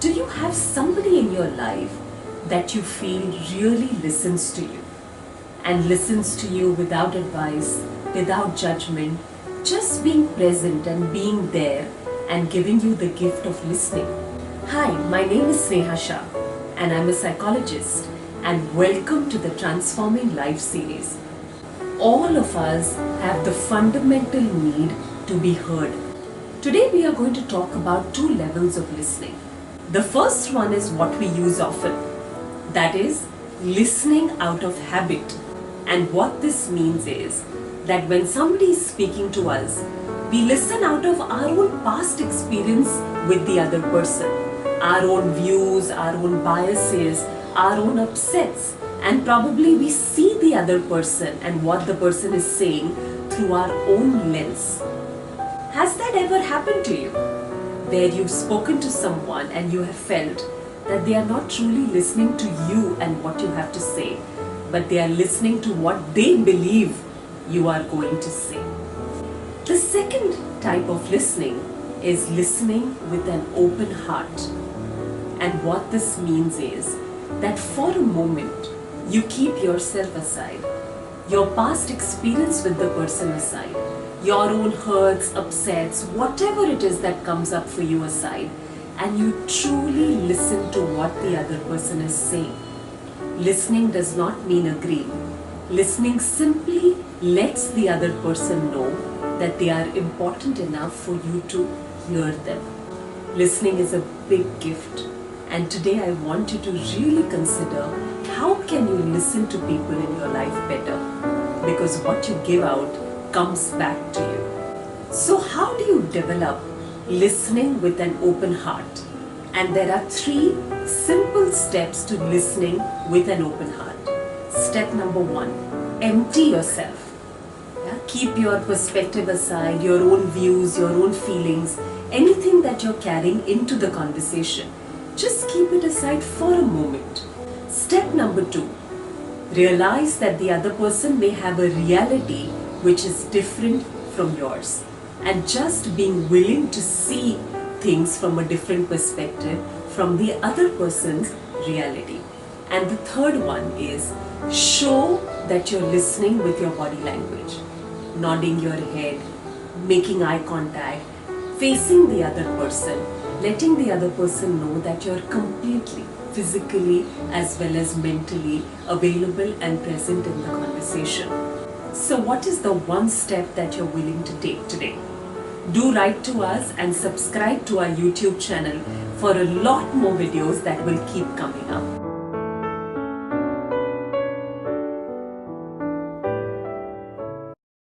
Do you have somebody in your life that you feel really listens to you and listens to you without advice, without judgment, just being present and being there and giving you the gift of listening? Hi, my name is Sneha Shah and I'm a psychologist, and welcome to the Transforming Life series. All of us have the fundamental need to be heard. Today we are going to talk about two levels of listening. The first one is what we use often, that is listening out of habit. And what this means is that when somebody is speaking to us, we listen out of our own past experience with the other person, our own views, our own biases, our own upsets, and probably we see the other person and what the person is saying through our own lens. Has that ever happened to you? Where you've spoken to someone and you have felt that they are not truly listening to you and what you have to say, but they are listening to what they believe you are going to say. The second type of listening is listening with an open heart. And what this means is that for a moment, you keep yourself aside, your past experience with the person aside, your own hurts, upsets, whatever it is that comes up for you aside, and you truly listen to what the other person is saying. Listening does not mean agreeing. Listening simply lets the other person know that they are important enough for you to hear them. Listening is a big gift, and today I want you to really consider how can you listen to people in your life better, because what you give out comes back to you. So how do you develop listening with an open heart? And there are 3 simple steps to listening with an open heart. Step number 1, empty yourself. Keep your perspective aside, your own views, your own feelings, anything that you're carrying into the conversation. Just keep it aside for a moment. Step number 2, realize that the other person may have a reality which is different from yours, and just being willing to see things from a different perspective from the other person's reality. And the third one is show that you're listening with your body language, nodding your head, making eye contact, facing the other person, letting the other person know that you're completely physically as well as mentally available and present in the conversation. So what is the one step that you're willing to take today? Do write to us and subscribe to our YouTube channel for a lot more videos that will keep coming up.